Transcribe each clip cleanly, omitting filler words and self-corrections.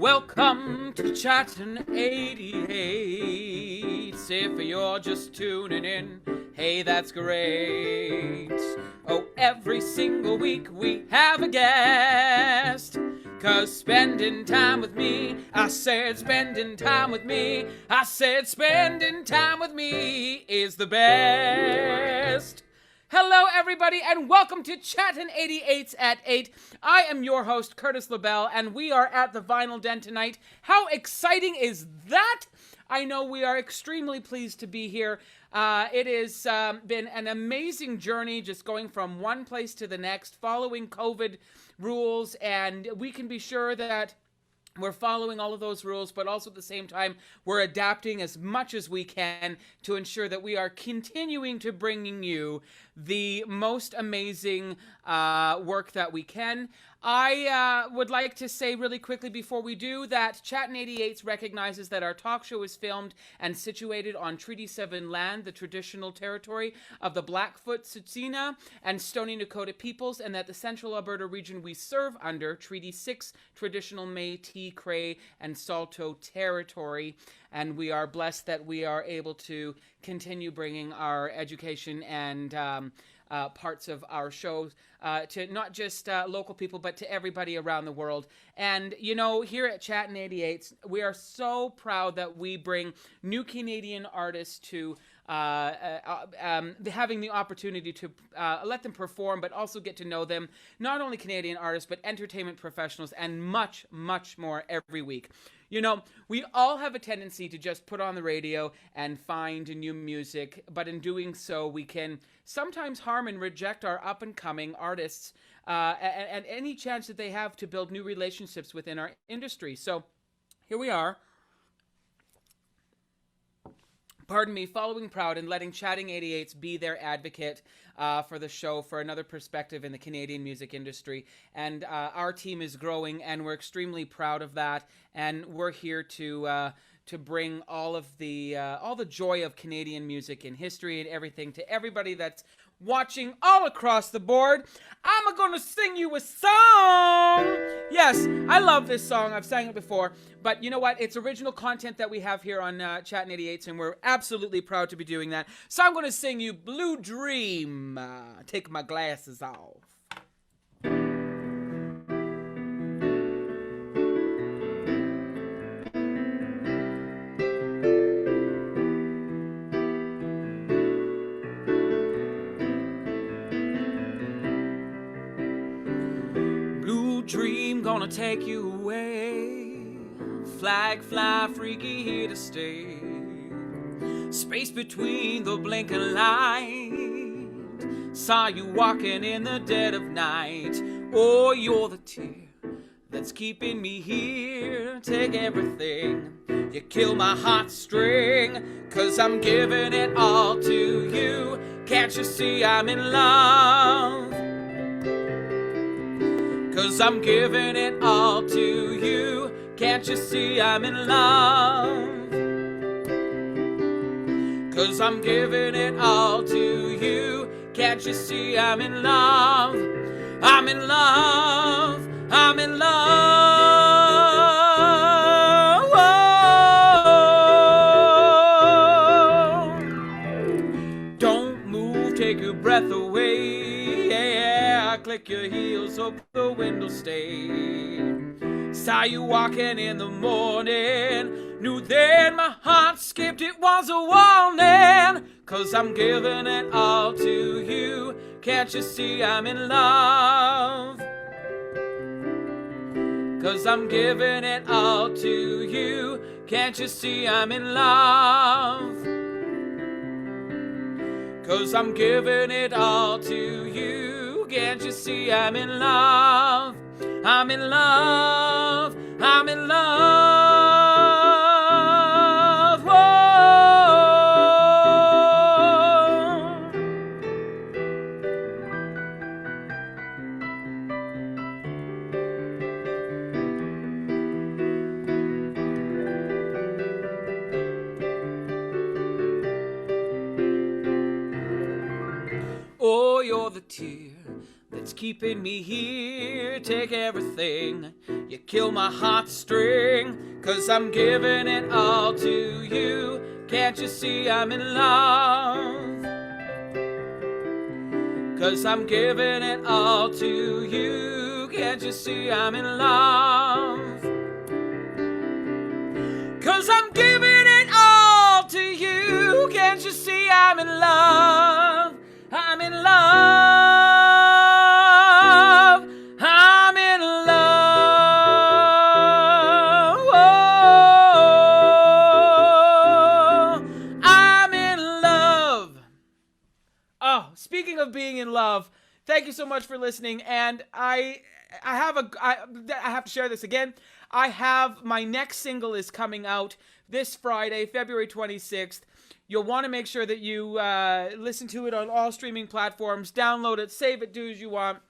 Welcome to Chattin 88. If you're just tuning in, hey, that's great. Oh, every single week we have a guest. 'Cause spending time with me, I said spending time with me, I said spending time with me is the best. Hello, everybody, and welcome to Chattin 88's at 8. I am your host, Curtis LaBelle, and we are at the Vinyl Den tonight. How exciting is that? I know we are extremely pleased to be here. It has been an amazing journey, just going from one place to the next, following COVID rules, and we can be sure that we're following all of those rules, but also at the same time, we're adapting as much as we can to ensure that we are continuing to bringing you the most amazing work that we can. I would like to say really quickly before we do that Chattin 88 recognizes that our talk show is filmed and situated on Treaty 7 land, the traditional territory of the Blackfoot, Tsuut'ina, and Stoney Nakoda peoples, and that the central Alberta region we serve under Treaty 6 traditional Métis, Cree, and Saulteaux territory. And we are blessed that we are able to continue bringing our education and parts of our shows to not just local people, but to everybody around the world. And, you know, here at Chattin 88, we are so proud that we bring new Canadian artists to having the opportunity to let them perform, but also get to know them. Not only Canadian artists, but entertainment professionals, and much, much more every week. You know, we all have a tendency to just put on the radio and find new music, but in doing so, we can sometimes harm and reject our up-and-coming artists and any chance that they have to build new relationships within our industry. So here we are. Pardon me, following proud and letting Chattin 88 be their advocate for the show, for another perspective in the Canadian music industry. And our team is growing, and we're extremely proud of that. And we're here to bring all the joy of Canadian music and history and everything to everybody that's watching all across the board. I'm gonna sing you a song. Yes, I love this song. I've sang it before, but you know what? It's original content that we have here on Chattin 88, and we're absolutely proud to be doing that. So I'm gonna sing you Blue Dream. Take my glasses off. Dream gonna take you away. Flag fly freaky here to stay. Space between the blinking light. Saw you walking in the dead of night. Oh, you're the tear that's keeping me here. Take everything. You kill my heartstring, 'cause I'm giving it all to you. Can't you see I'm in love? 'Cause I'm giving it all to you. Can't you see I'm in love? 'Cause I'm giving it all to you. Can't you see I'm in love? I'm in love. I'm in love. Whoa. Don't move, take your breath away. Click your heels, hope the window stay. Saw you walking in the morning. Knew then my heart skipped, it was a warning. 'Cause I'm giving it all to you. Can't you see I'm in love? 'Cause I'm giving it all to you. Can't you see I'm in love? 'Cause I'm giving it all to you. Can't you see I'm in love? I'm in love. I'm in love. Whoa. Oh, you're the tear that's keeping me here. Take everything, you kill my heartstring, 'cause I'm giving it all to you. Can't you see I'm in love? 'Cause I'm giving it all to you. Can't you see I'm in love? 'Cause I'm giving it all to you. Can't you see I'm in love? I'm in love. I'm in love. Oh, I'm in love. Oh, speaking of being in love, thank you so much for listening. And I have to share this again. I have my next single is coming out this Friday, February 26th. You'll want to make sure that you listen to it on all streaming platforms, download it, save it, do as you want.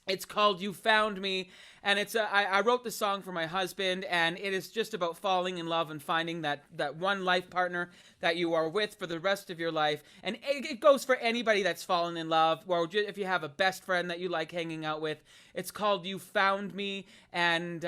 It's called You Found Me, and I wrote the song for my husband, and it is just about falling in love and finding that one life partner that you are with for the rest of your life. And it goes for anybody that's fallen in love, or if you have a best friend that you like hanging out with. It's called You Found Me, and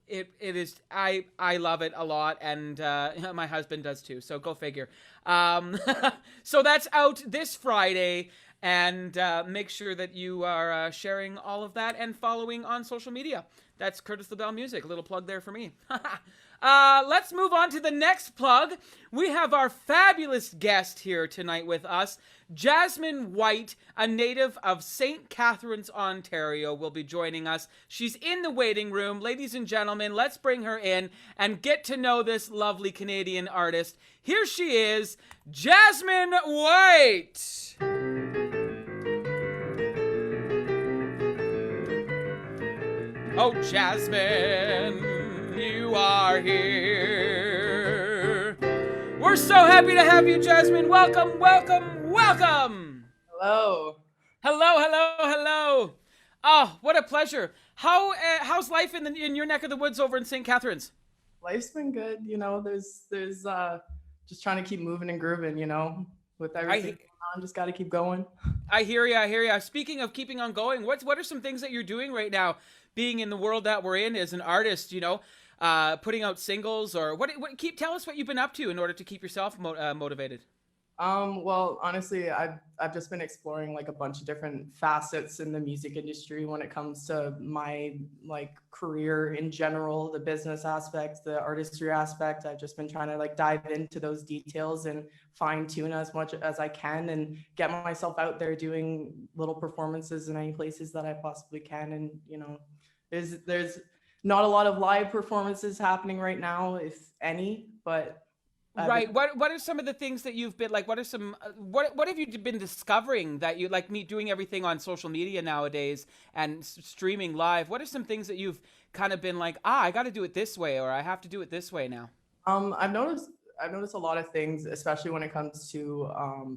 it is, I love it a lot, and my husband does too, so go figure. So that's out this Friday. And make sure that you are sharing all of that and following on social media. That's Curtis LaBelle Music. A little plug there for me. Let's move on to the next plug. We have our fabulous guest here tonight with us. Jasmine Whyte, a native of St. Catharines, Ontario, will be joining us. She's in the waiting room. Ladies and gentlemen, let's bring her in and get to know this lovely Canadian artist. Here she is, Jasmine Whyte. Oh, Jasmine, you are here. We're so happy to have you, Jasmine. Welcome, welcome, welcome. Hello. Hello, hello, hello. Oh, what a pleasure. How's life in your neck of the woods over in St. Catharines? Life's been good, you know. There's just trying to keep moving and grooving, you know, with everything going on. Just got to keep going. I hear you. I hear you. Speaking of keeping on going, what are some things that you're doing right now? Being in the world that we're in as an artist, you know, putting out singles, or tell us what you've been up to in order to keep yourself motivated. Well, honestly, I've just been exploring like a bunch of different facets in the music industry when it comes to my like career in general, the business aspect, the artistry aspect. I've just been trying to like dive into those details and fine tune as much as I can and get myself out there doing little performances in any places that I possibly can. And, you know, there's not a lot of live performances happening right now, if any, but right. What are some of the things that you've been like? What are some what have you been discovering that you like me doing everything on social media nowadays and streaming live? What are some things that you've kind of been like, I got to do it this way, or I have to do it this way now? I've noticed a lot of things, especially when it comes to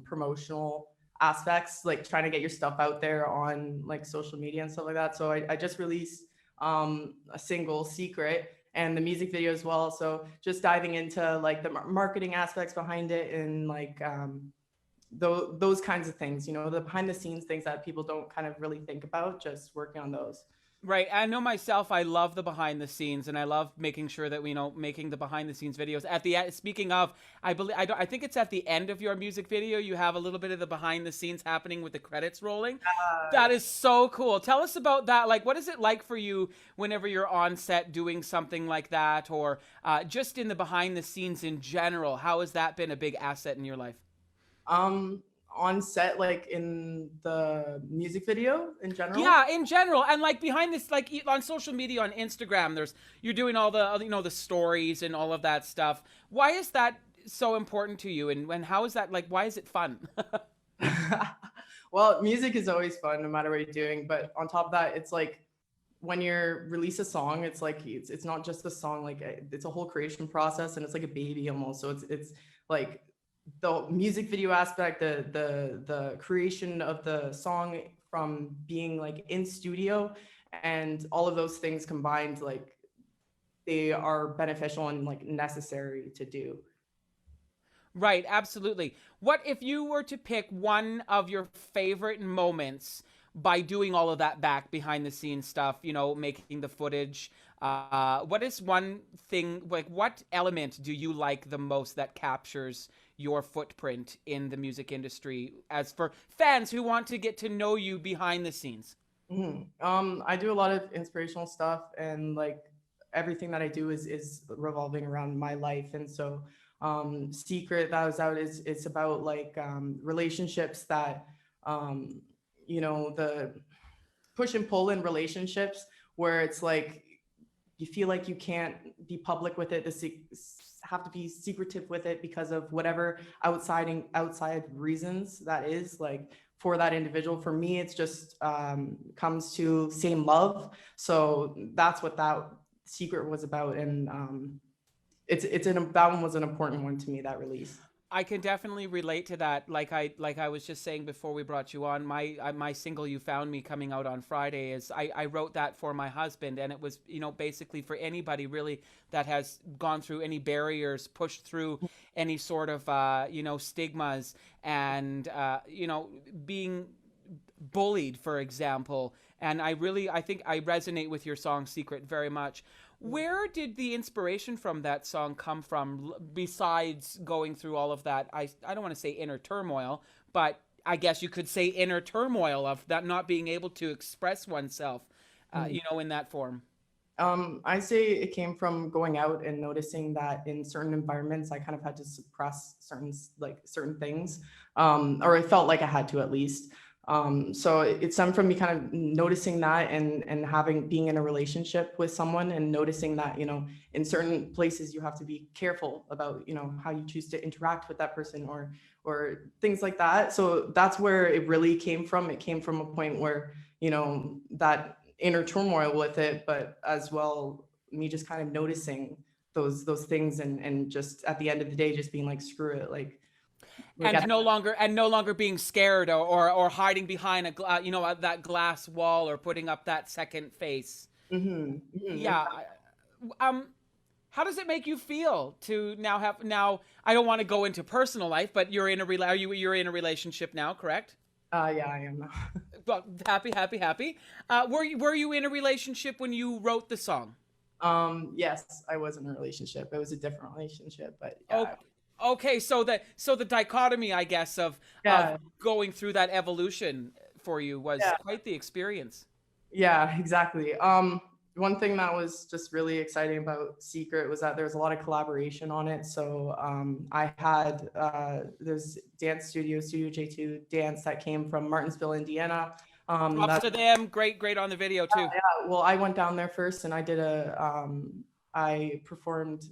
promotional aspects, like trying to get your stuff out there on like social media and stuff like that. So I just released a single, Secret, and the music video as well. So just diving into like the marketing aspects behind it and like those kinds of things, you know, the behind the scenes things that people don't kind of really think about, just working on those. Right. I know myself, I love the behind the scenes, and I love making sure that, making the behind the scenes videos. Speaking of, I think it's at the end of your music video, you have a little bit of the behind the scenes happening with the credits rolling. That is so cool. Tell us about that. Like, what is it like for you whenever you're on set doing something like that, or just in the behind the scenes in general? How has that been a big asset in your life? On set, like in the music video in general? Yeah, in general. And like behind this, like on social media, on Instagram, you're doing all the, the stories and all of that stuff. Why is that so important to you? And how is that, like, why is it fun? Well, music is always fun no matter what you're doing. But on top of that, it's like when you release a song, it's like, it's not just a song, like it's a whole creation process, and it's like a baby almost. So it's like, the music video aspect, the creation of the song from being like in studio, and all of those things combined, like they are beneficial and like necessary to do. Right, absolutely. What if you were to pick one of your favorite moments by doing all of that back behind the scenes stuff, you know, making the footage, what is one thing, like what element do you like the most that captures your footprint in the music industry as for fans who want to get to know you behind the scenes? I do a lot of inspirational stuff, and like everything that I do is revolving around my life. And so, Secret that was out is it's about like relationships that, um, the push and pull in relationships where it's like you feel like you can't be public with it, have to be secretive with it because of whatever outside reasons that is like for that individual. For me, it's just comes to same love. So that's what that secret was about, and that one was an important one to me, that release. I can definitely relate to that. Like I was just saying before we brought you on, my single "You Found Me" coming out on Friday is I wrote that for my husband, and it was, you know, basically for anybody really that has gone through any barriers, pushed through any sort of you know, stigmas, and you know, being bullied, for example. And I think I resonate with your song "Secret" very much. Where did the inspiration from that song come from, besides going through all of that? I don't want to say inner turmoil, but I guess you could say inner turmoil of that not being able to express oneself, you know, in that form. I say it came from going out and noticing that in certain environments, I kind of had to suppress certain things, or I felt like I had to at least. So it stemmed from me kind of noticing that, and being in a relationship with someone and noticing that, you know, in certain places you have to be careful about, you know, how you choose to interact with that person, or things like that. So that's where it really came from. It came from a point where, you know, that inner turmoil with it, but as well me just kind of noticing those things, and just at the end of the day just being like, screw it, like And no longer being scared, or hiding behind you know, that glass wall, or putting up that second face. Yeah. How does it make you feel to now have, now I don't want to go into personal life, but you're in a you're in a relationship now, correct? Yeah, I am. Well, happy, happy, happy. Were you in a relationship when you wrote the song? Yes, I was in a relationship. It was a different relationship, but Oh, yeah. okay. So the dichotomy, I guess, of Yeah. going through that evolution for you was Yeah. quite the experience. Yeah, exactly. One thing that was just really exciting about Secret was that there was a lot of collaboration on it. So I had there's dance Studio J2 dance that came from Martinsville, Indiana. Props That to them. Great, great on the video too. Well, I went down there first, and I performed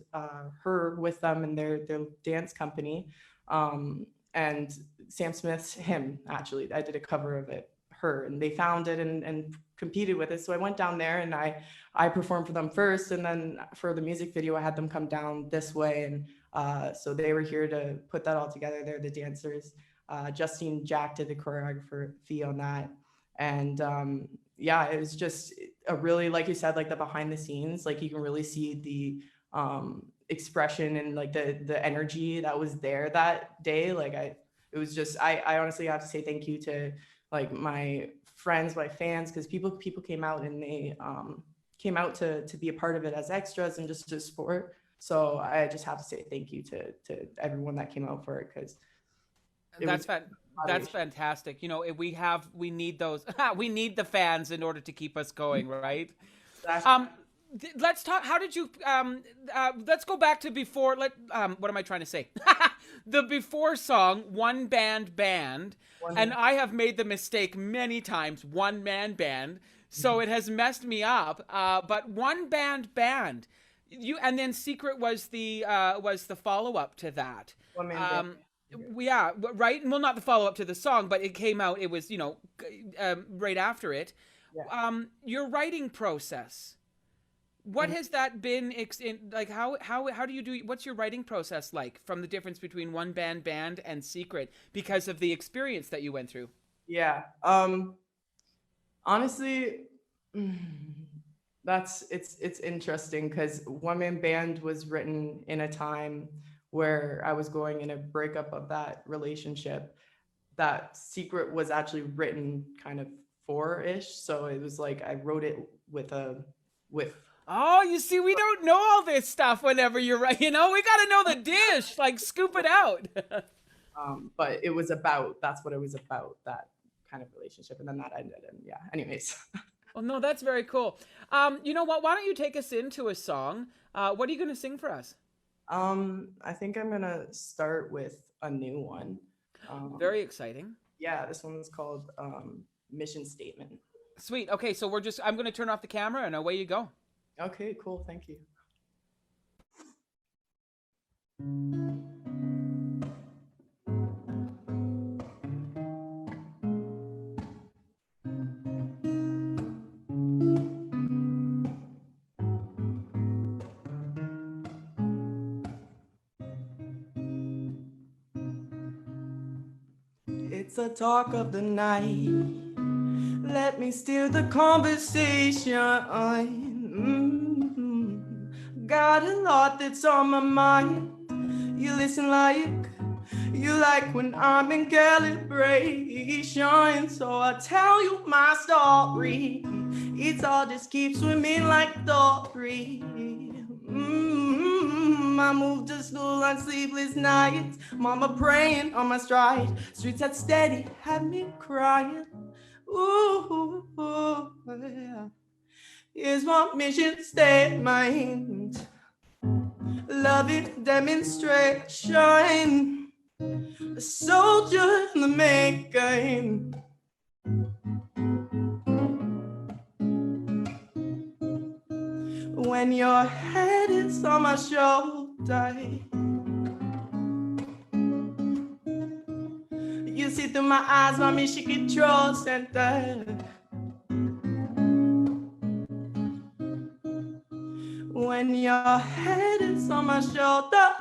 her with them in their dance company, um, and Sam Smith's hymn. Actually, I did a cover of it, her, and they found it, and competed with it. So I went down there, and I performed for them first, and then for the music video, I had them come down this way, and so they were here to put that all together. They're the dancers. Justine Jack did the choreographer fee on that, and yeah, it was just a really, like you said, like the behind the scenes, like you can really see the expression and like the energy that was there that day. It was just, I honestly have to say thank you to like my friends, my fans, because people came out, and they came out to be a part of it as extras and just to support. So I just have to say thank you to everyone that came out for it, because it was That's that's fantastic. You know, we need those. We need the fans in order to keep us going, right? Um, let's talk. How did you? Let's go back to before. What am I trying to say? The before song, "One Band Band," and I have made the mistake many times. One man band, so it has messed me up. But "One Band Band," and then "Secret" was the follow up to that. one man band. Um, yeah, right. Well, not the follow up to the song, but it came out. It was, you know, right after it. Yeah. Your writing process. What has that been? Like, how do you do? What's your writing process like, from the difference between One Band Band and Secret, because of the experience that you went through? Yeah. Honestly, it's interesting, because One Man Band was written in a time where I was going in a breakup of that relationship. That Secret was actually written kind of 4-ish. So it was like I wrote it with Oh, you see, we don't know all this stuff whenever you're right. You know, we got to know the dish, like scoop it out. but it was about, that's what it was about, that kind of relationship. And then that ended. And yeah, anyways. Well, no, that's very cool. You know what? Why don't you take us into a song? What are you going to sing for us? I think I'm going to start with a new one. Very exciting. Yeah, this one's called Mission Statement. Sweet. Okay, so I'm going to turn off the camera and away you go. Okay, cool. Thank you. It's a talk of the night. Let me steer the conversation. Got a lot that's on my mind. You listen like you like when I'm in calibration. So I tell you my story. It's all just keeps swimming like Dory. I moved to school on sleepless nights. Mama praying on my stride. Streets that steady had me crying. Ooh, yeah. Here's my mission statement. Loving demonstration. A soldier in the making. When your head is on my shoulder, you see through my eyes, my mission control center. When your head is on my shoulder,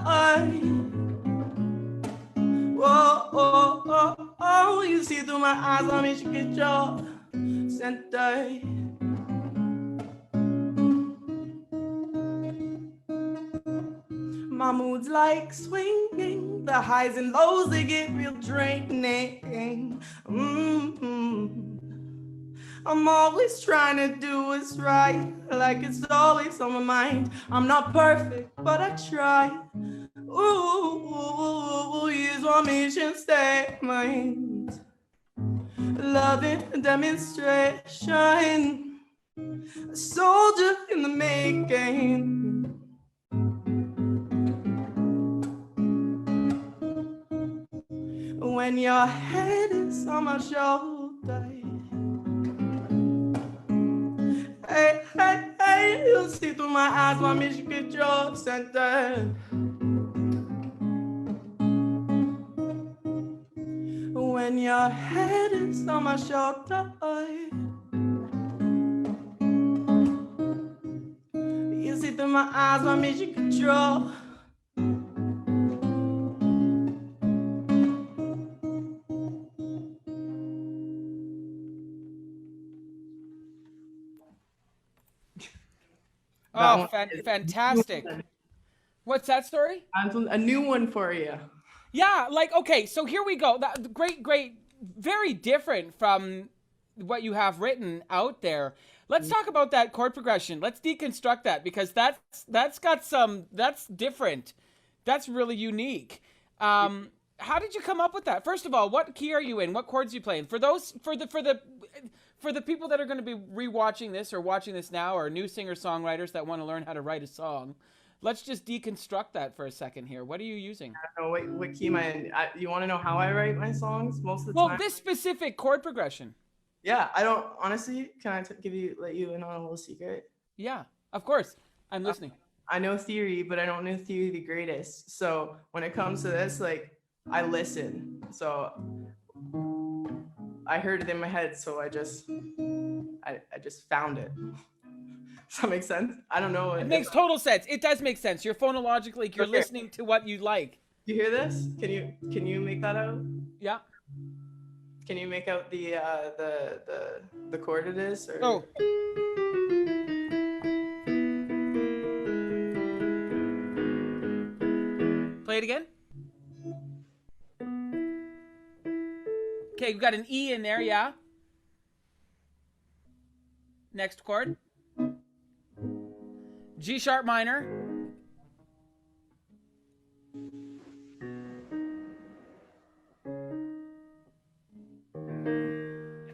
whoa, oh, oh, oh, you see through my eyes, my mission control center. My mood's like swinging, the highs and lows, they get real draining. I'm always trying to do what's right, like it's always on my mind. I'm not perfect, but I try. Ooh, here's my mission statement. Loving demonstration. A soldier in the making. When your head is on my shoulder, hey, hey, hey, you'll see through my eyes my mission control center. When your head is on my shoulder, you'll see through my eyes my mission control. Oh, fantastic. What's that story? A new one for you. Yeah, like, okay, so here we go. Great, very different from what you have written out there. Let's talk about that chord progression. Let's deconstruct that, because that's different. That's really unique. How did you come up with that? First of all, what key are you in? What chords are you playing? For the people that are going to be rewatching this or watching this now, or new singer-songwriters that want to learn how to write a song, let's just deconstruct that for a second here. What are you using? I don't know what key am I in. You want to know how I write my songs most of the time? Well, this specific chord progression. Yeah, I don't, honestly, can I let you in on a little secret? Yeah, of course. I'm listening. I know theory, but I don't know theory the greatest. So when it comes to this, like, I listen. So I heard it in my head, so I just found it. Does that make sense? I don't know. It makes total sense. It does make sense. You're phonologically, you're listening to what you like. You hear this? Can you make that out? Yeah. Can you make out the chord it is? Or? Oh. Play it again. Okay, we've got an E in there, yeah. Next chord. G sharp minor.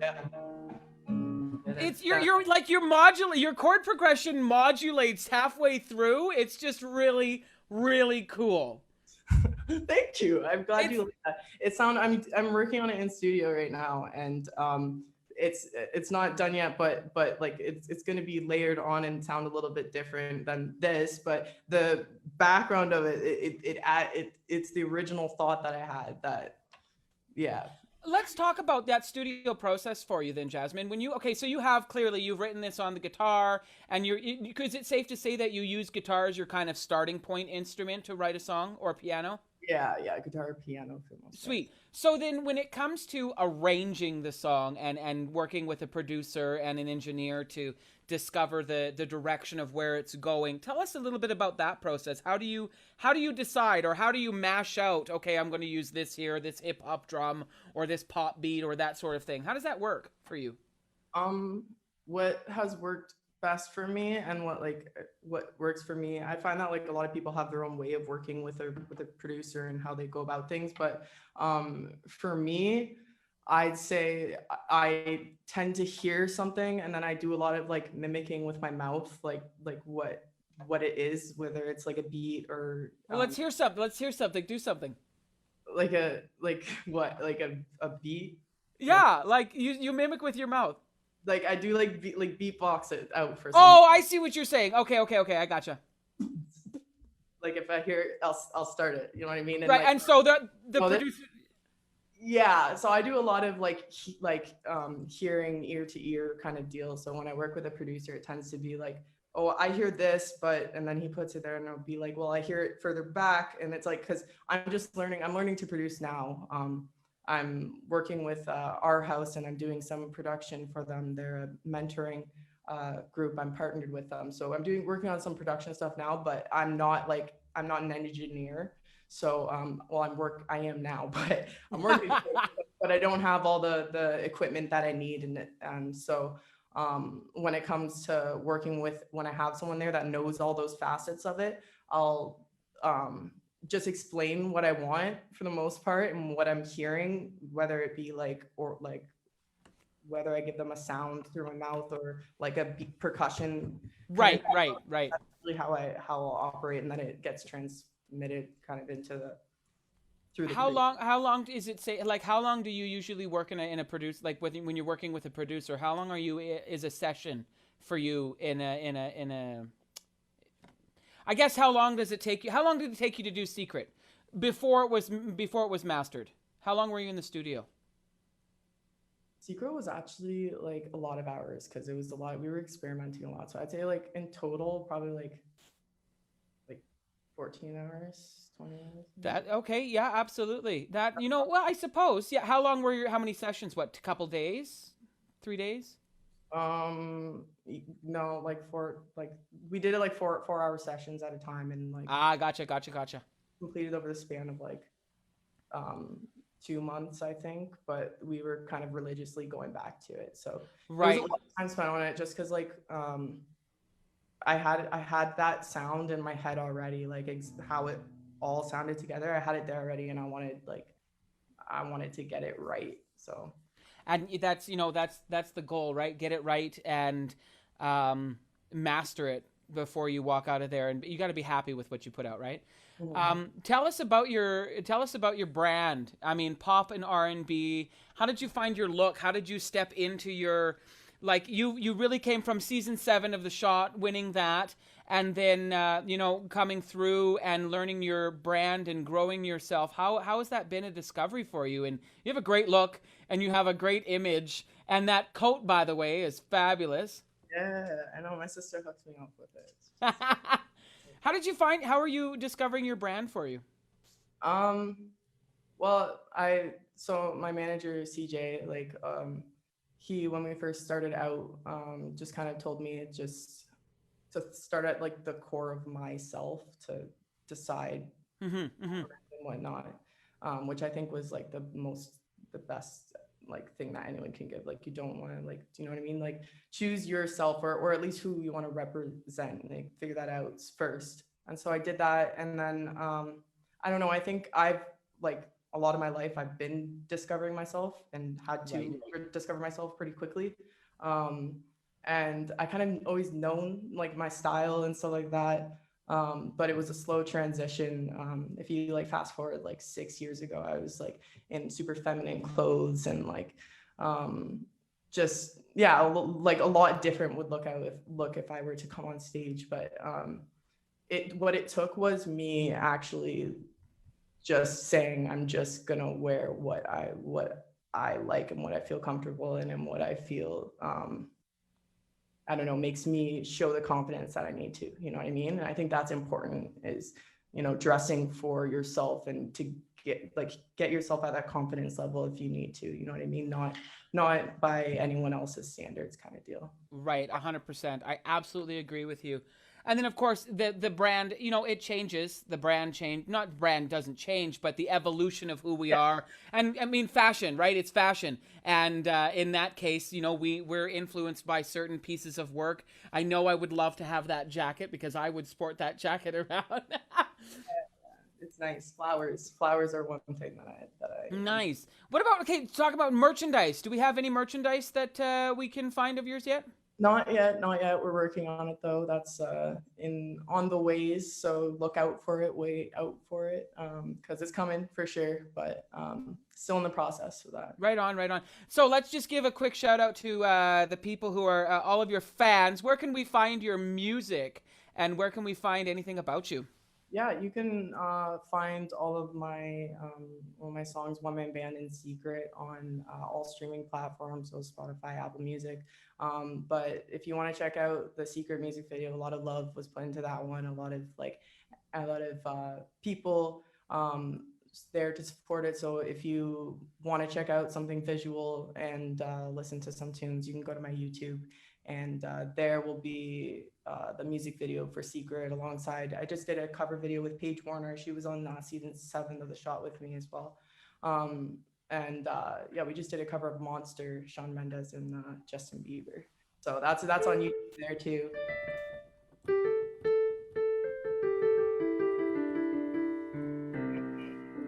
Yeah. It's you're like your modulate your chord progression modulates halfway through. It's just really really cool. Thank you. I'm glad It's you like that. I'm working on it in studio right now, and it's not done yet, but like it's going to be layered on and sound a little bit different than this. But the background of it's the original thought that I had. That yeah. Let's talk about that studio process for you then, Jasmine. When you okay, so you have clearly you've written this on the guitar, and is it safe to say that you use guitar as your kind of starting point instrument to write a song or piano? Yeah, guitar, piano for the most part. Sweet. So then when it comes to arranging the song and working with a producer and an engineer to discover the direction of where it's going, tell us a little bit about that process. How do you decide, or how do you mash out, okay, I'm going to use this here, this hip hop drum or this pop beat or that sort of thing? How does that work for you? Um, what has worked best for me and what works for me, I find that like a lot of people have their own way of working with a producer and how they go about things, but for me, I'd say I tend to hear something and then I do a lot of like mimicking with my mouth, like what it is, whether it's like a beat or Well, let's hear something. Let's hear something. Do something. like a like what like a beat. Yeah, like you mimic with your mouth. Like I do like beatbox it out for some. Oh, I see what you're saying. Okay, I gotcha. Like if I hear it, I'll start it. You know what I mean? And Right, like and so the oh, producer. yeah, so I do a lot of hearing ear to ear kind of deal. So when I work with a producer, it tends to be like, oh, I hear this, but and then he puts it there, and it'll be like, well, I hear it further back, and it's like because I'm learning to produce now. I'm working with our house, and I'm doing some production for them. They're a mentoring group. I'm partnered with them, so working on some production stuff now. But I'm not an engineer. So, I am now, but I'm working, but I don't have all the equipment that I need. And so, when it comes to working when I have someone there that knows all those facets of it, I'll, just explain what I want for the most part and what I'm hearing, whether it be whether I give them a sound through my mouth or like a percussion. Right, right. That's really how I'll operate, and then it gets transmitted kind of into the through the producer. How long is it say like how long do you usually work in a produce like when you're working with a producer? How long are you is a session for you in a I guess how long does it take you? How long did it take you to do Secret before it was mastered? How long were you in the studio? Secret was actually like a lot of hours because it was a lot. We were experimenting a lot, so I'd say like in total probably like 14 hours, 20 hours. That okay, yeah, absolutely. That well, I suppose. Yeah, how many sessions? What, a couple days? 3 days? No, like we did it like 4 hour sessions at a time, and like Gotcha. completed over the span of like um 2 months, I think, but we were kind of religiously going back to it. So Right. it was a lot of time spent on it just because like I had that sound in my head already, like how it all sounded together. I had it there already, and I wanted to get it right. So And that's that's the goal, right? Get it right and master it before you walk out of there, and you got to be happy with what you put out, right? Tell us about your brand. I mean, pop and R&B. How did you find your look? How did you step into your like you really came from season 7 of The Shot, winning that, and then coming through and learning your brand and growing yourself. How has that been a discovery for you? And you have a great look and you have a great image, and that coat, by the way, is fabulous. yeah, I know my sister hooked me up with it. How are you discovering your brand for you? Um, well, so my manager CJ, like, he when we first started out, just kind of told me just to start at like the core of myself to decide Mm-hmm, mm-hmm. and whatnot, which I think was like the best like thing that anyone can give. Like you don't want to, like, do you know what I mean? Like choose yourself, or at least who you want to represent, like figure that out first. And so I did that. And then I don't know, I think I've like a lot of my life I've been discovering myself and had to discover myself pretty quickly. And I kind of always known like my style and stuff like that. But it was a slow transition. If you like fast forward like 6 years ago, I was like in super feminine clothes and like just yeah, like a lot different would look if I were to come on stage. But what it took was me actually just saying I'm just gonna wear what I like and what I feel comfortable in and what I feel I don't know, makes me show the confidence that I need to, you know what I mean? And I think that's important is, you know, dressing for yourself and to get yourself at that confidence level if you need to, you know what I mean? Not by anyone else's standards kind of deal. Right, 100%. I absolutely agree with you. And then, of course, the brand, you know, it changes. The brand change, not brand doesn't change, but the evolution of who we are. And I mean, fashion, right? It's fashion. And in that case, you know, we're influenced by certain pieces of work. I know I would love to have that jacket because I would sport that jacket around. It's nice. Flowers are one thing that I Nice. What about, okay, talk about merchandise. Do we have any merchandise that we can find of yours yet? Not yet. We're working on it though. That's on the ways. So look out for it. Wait out for it, because it's coming for sure. But still in the process for that. Right on. So let's just give a quick shout out to the people who are all of your fans. Where can we find your music, and where can we find anything about you? Yeah, you can find all of my songs, One Man Band in Secret, on all streaming platforms, so Spotify, Apple Music. But if you want to check out the Secret music video, a lot of love was put into that one. A lot of people there to support it. So if you want to check out something visual and listen to some tunes, you can go to my YouTube. And there will be the music video for Secret alongside. I just did a cover video with Paige Warner. She was on season 7 of The Shot with me as well. Yeah, we just did a cover of Monster, Shawn Mendes and Justin Bieber. So that's on YouTube there too.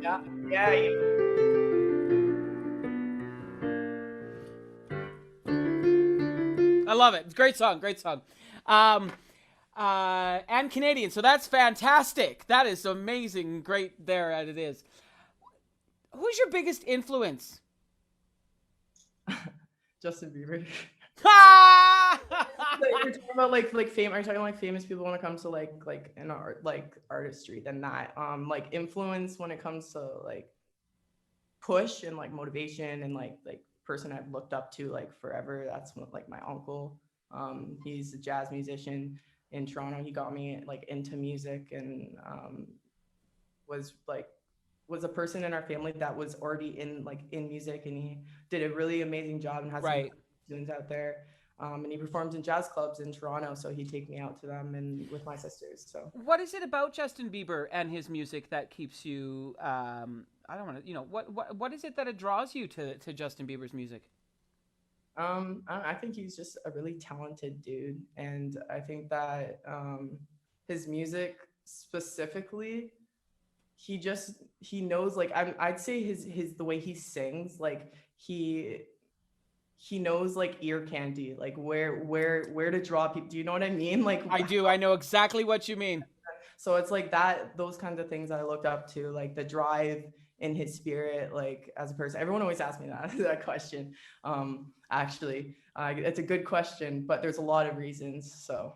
Yeah. I love it. It's a great song. And Canadian. So that's fantastic. That is amazing. Great there as it is. Who's your biggest influence? Justin Bieber. You're talking about like fame. Are you talking like famous people when it comes to like an art, like artistry? Than that, like influence when it comes to like push and like motivation and like person I've looked up to like forever. That's like my uncle. He's a jazz musician in Toronto. He got me like into music and was a person in our family that was already in music, and he did a really amazing job and has some students out there. And he performs in jazz clubs in Toronto, so he'd take me out to them and with my sisters. So what is it about Justin Bieber and his music that keeps you I don't want to, you know, what is it that it draws you to Justin Bieber's music? I think he's just a really talented dude, and I think that his music specifically, he knows, like I'd say his the way he sings, like he knows like ear candy, like where to draw people. Do you know what I mean? Like I do. I know exactly what you mean. So it's like those kinds of things that I looked up to, like the drive in his spirit, like as a person. Everyone always asks me that question. Actually, it's a good question, but there's a lot of reasons. So.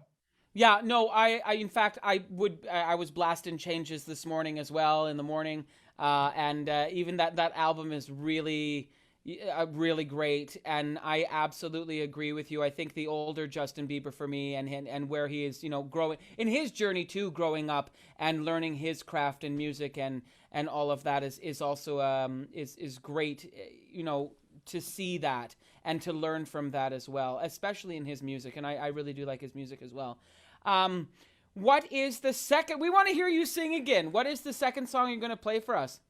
Yeah, no, I in fact, I was blasting Changes this morning as well in the morning. And even that album is really great, and I absolutely agree with you. I think the older Justin Bieber for me, and where he is, you know, growing in his journey too, growing up and learning his craft in music and all of that is also is great, you know, to see that and to learn from that as well, especially in his music. And I really do like his music as well. What is the second? We want to hear you sing again. What is the second song you're going to play for us?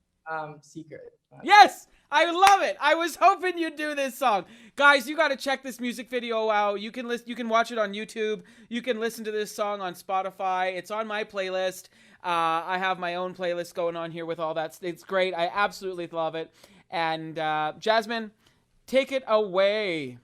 Secret. Yes, I love it. I was hoping you'd do this song. Guys, you got to check this music video out. You can watch it on YouTube. You can listen to this song on Spotify. It's on my playlist. I have my own playlist going on here with all that. It's great. I absolutely love it. And Jasmine, take it away.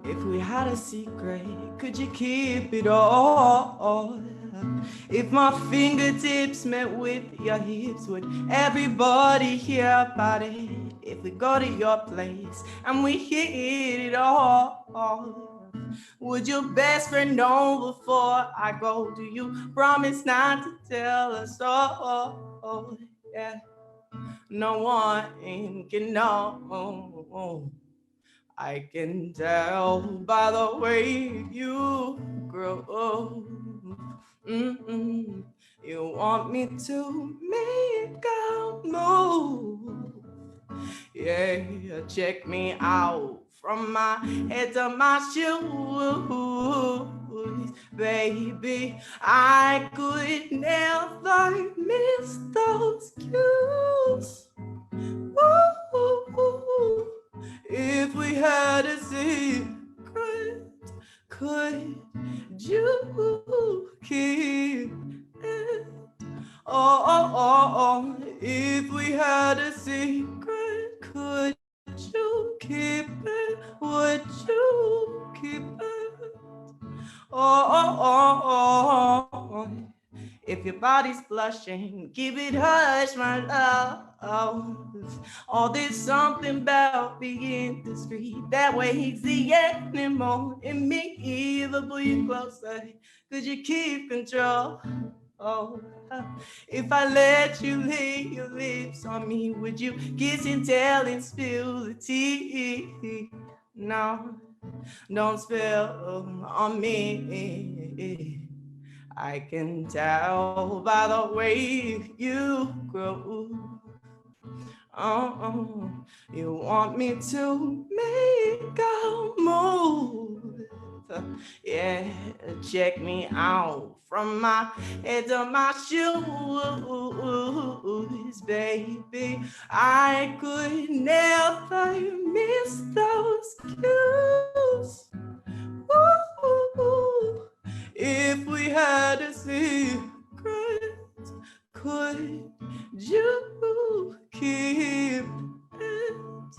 If we had a secret, could you keep it all? If my fingertips met with your hips, would everybody hear about it? If we go to your place and we hit it all, would your best friend know before I go? Do you promise not to tell us all? Yeah, no one can know. I can tell by the way you grow. You want me to make a move. Yeah, check me out from my head to my shoes. Baby, I could never miss those cues. Ooh, if we had a secret, could you keep it? Oh, if we had a secret, could you keep it? Would you keep it? Oh, if your body's blushing, keep it hush, my love. Oh, there's something about being discreet. That way he's the animal in me. The pull you closer, could you keep control? Oh, if I let you lay your lips on me, would you kiss and tell and spill the tea? No, don't spill on me. I can tell by the way you grow. You want me to make a move. Yeah, check me out from my head to my shoes, baby. I could never miss those cues. Ooh, if we had a secret, could you keep it?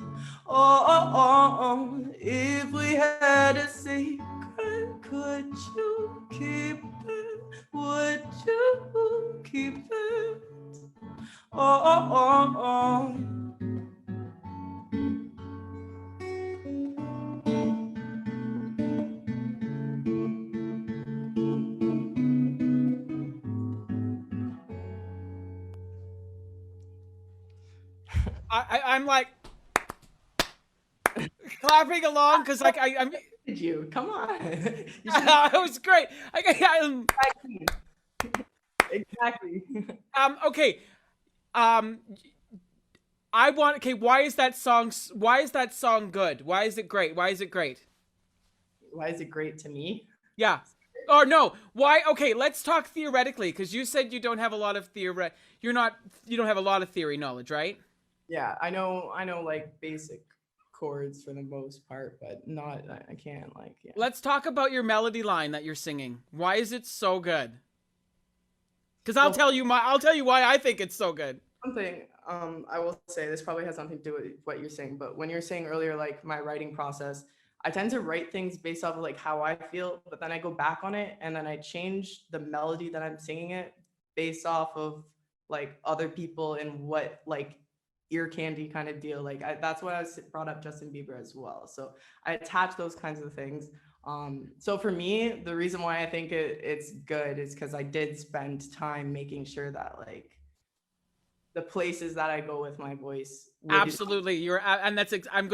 Oh, if we had a secret, could you keep it? Would you keep it? Oh. I'm like clapping along because like I'm. Did you come on? It was great. Exactly. Okay. I want. Okay. Why is that song? Why is that song good? Why is it great? Why is it great? Why is it great to me? Yeah. Or no. Why? Okay. Let's talk theoretically because you said you don't have a lot of theory. You don't have a lot of theory knowledge, right? Yeah, I know like basic chords for the most part, but not, I can't like, yeah. Let's talk about your melody line that you're singing. Why is it so good? Because I'll tell you why I think it's so good. One thing I will say, this probably has something to do with what you're saying, but when you're saying earlier, like my writing process, I tend to write things based off of like how I feel, but then I go back on it and then I change the melody that I'm singing it based off of like other people and what like ear candy kind of deal. Like that's why I brought up Justin Bieber as well. So I attach those kinds of things. So for me, the reason why I think it's good is because I did spend time making sure that like the places that I go with my voice would. Absolutely. And I'm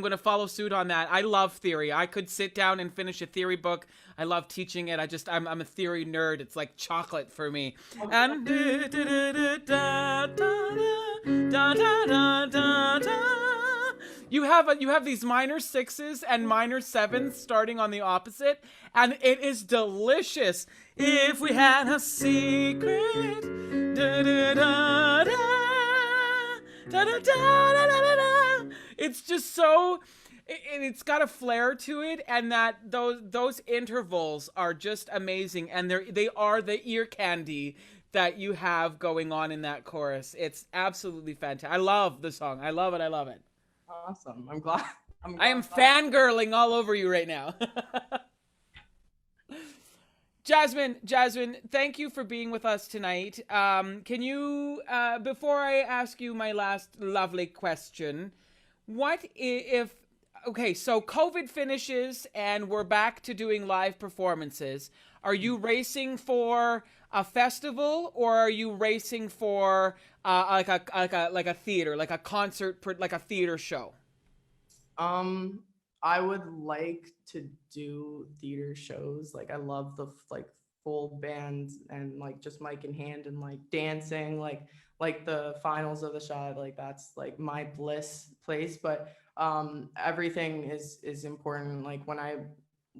gonna follow suit on that. I love theory. I could sit down and finish a theory book. I love teaching it. I'm a theory nerd. It's like chocolate for me. And you have these minor sixes and minor sevens starting on the opposite, and it is delicious. If we had a secret, da, da, da, da, da, da, da, da, da, da. It's just so. It's got a flair to it, and that those intervals are just amazing, and they are the ear candy that you have going on in that chorus. It's absolutely fantastic. I love the song. I love it. I love it. Awesome. I'm glad. I am fangirling all over you right now. Jasmine, thank you for being with us tonight. Can you, before I ask you my last lovely question, what if, okay, so COVID finishes and we're back to doing live performances. Are you racing for a festival, or are you racing for like a theater, like a concert, like a theater show? I would like to do theater shows. Like I love the like full band and like just mic in hand and like dancing, like the finals of the shot. Like that's like my bliss place. But everything is important. Like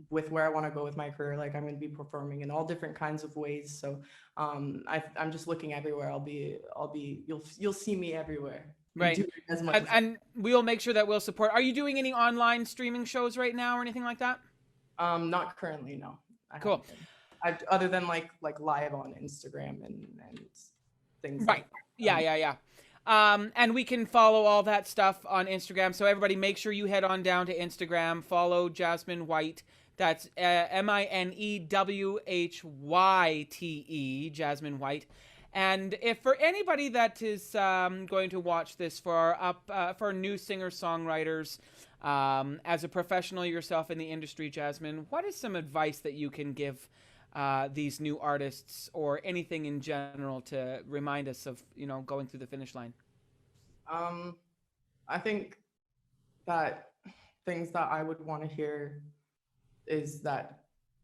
with where I want to go with my career, like I'm going to be performing in all different kinds of ways. So I'm just looking everywhere. You'll see me everywhere. Right. As much And we'll make sure that we'll support. Are you doing any online streaming shows right now or anything like that? Not currently, no. Cool. Other than like live on Instagram and things. Right. Like yeah. And we can follow all that stuff on Instagram. So everybody, make sure you head on down to Instagram, follow Jasmine Whyte. That's MINEWHYTE, Jasmine Whyte. And if for anybody that is going to watch this for new singer-songwriters, as a professional yourself in the industry, Jasmine, what is some advice that you can give these new artists or anything in general to remind us of, going through the finish line? I think that things that I would want to hear is that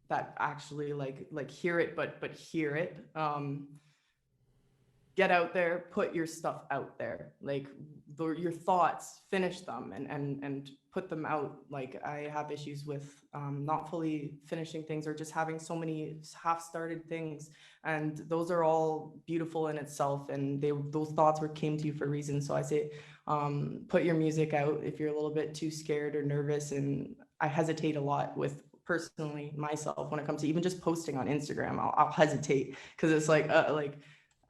actually like hear it, but hear it. Get out there, put your stuff out there, like your thoughts, finish them and put them out. Like I have issues with not fully finishing things or just having so many half-started things, and those are all beautiful in itself, and those thoughts came to you for a reason. So I say put your music out if you're a little bit too scared or nervous. And I hesitate a lot with personally myself when it comes to even just posting on Instagram. I'll hesitate because it's like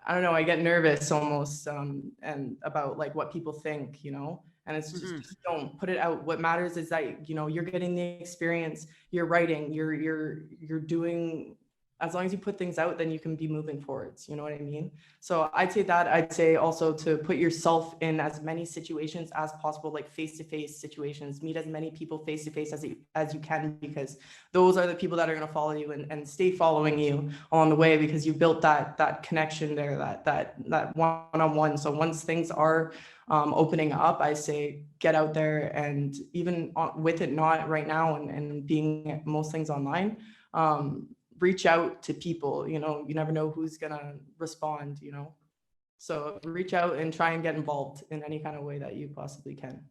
I don't know, I get nervous almost and about like what people think, and it's just don't put it out. What matters is that, you're getting the experience, you're writing, you're doing, as long as you put things out, then you can be moving forwards. You know what I mean? So I'd say also to put yourself in as many situations as possible, like face-to-face situations, meet as many people face-to-face as you can, because those are the people that are going to follow you and stay following you along the way, because you built that connection there, that one-on-one. So once things are opening up, I say get out there, and even with it not right now and being most things online, reach out to people. You never know who's gonna respond, so reach out and try and get involved in any kind of way that you possibly can.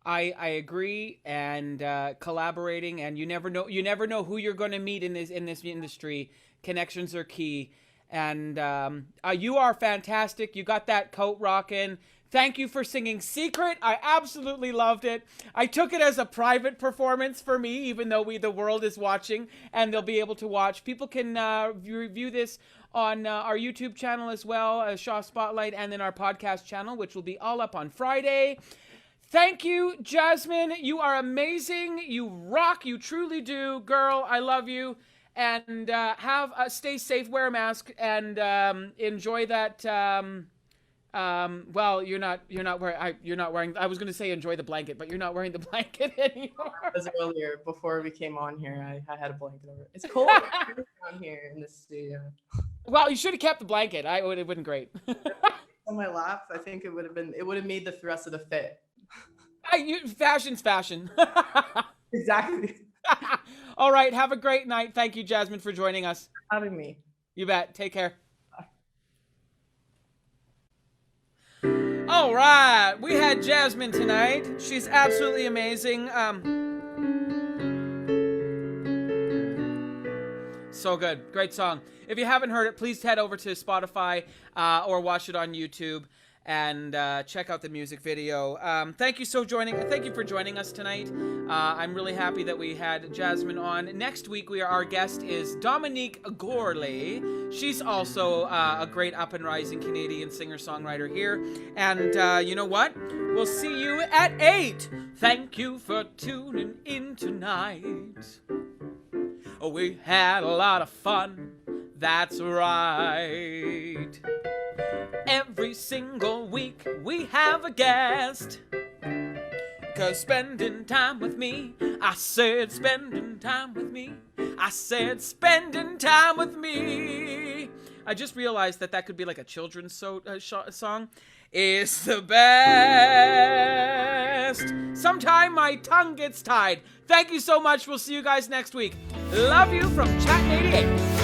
I agree, and collaborating, and you never know who you're going to meet in this industry. Connections are key, and you are fantastic. You got that coat rocking. Thank you for singing Secret. I absolutely loved it. I took it as a private performance for me, even though the world is watching and they'll be able to watch. People can review this on our YouTube channel as well, Shaw Spotlight, and then our podcast channel, which will be all up on Friday. Thank you, Jasmine. You are amazing. You rock. You truly do. Girl, I love you. And stay safe, wear a mask, and enjoy that... well, you're not wearing, I was going to say enjoy the blanket, but you're not wearing the blanket anymore. As earlier, before we came on here, I had a blanket over it. It's cold down here in the studio. Well, you should have kept the blanket. It would have been great. on my lap, I think it would have made the rest of the fit. Fashion's fashion. Exactly. All right. Have a great night. Thank you, Jasmine, for joining us. Having me. You bet. Take care. All right. We had Jasmine tonight. She's absolutely amazing. So good. Great song. If you haven't heard it, please head over to Spotify or watch it on YouTube and check out the music video. Thank you for joining us tonight. I'm really happy that we had Jasmine on. Next week, our guest is Dominique Gourlay. She's also a great up-and-rising Canadian singer-songwriter here. And you know what? We'll see you at 8. Thank you for tuning in tonight. We had a lot of fun. That's right. Every single week we have a guest. 'Cause spending time with me, I said spending time with me, I said spending time with me. I just realized that could be like a children's song. Is the best. Sometime my tongue gets tied. Thank you so much. We'll see you guys next week. Love you from Chattin 88.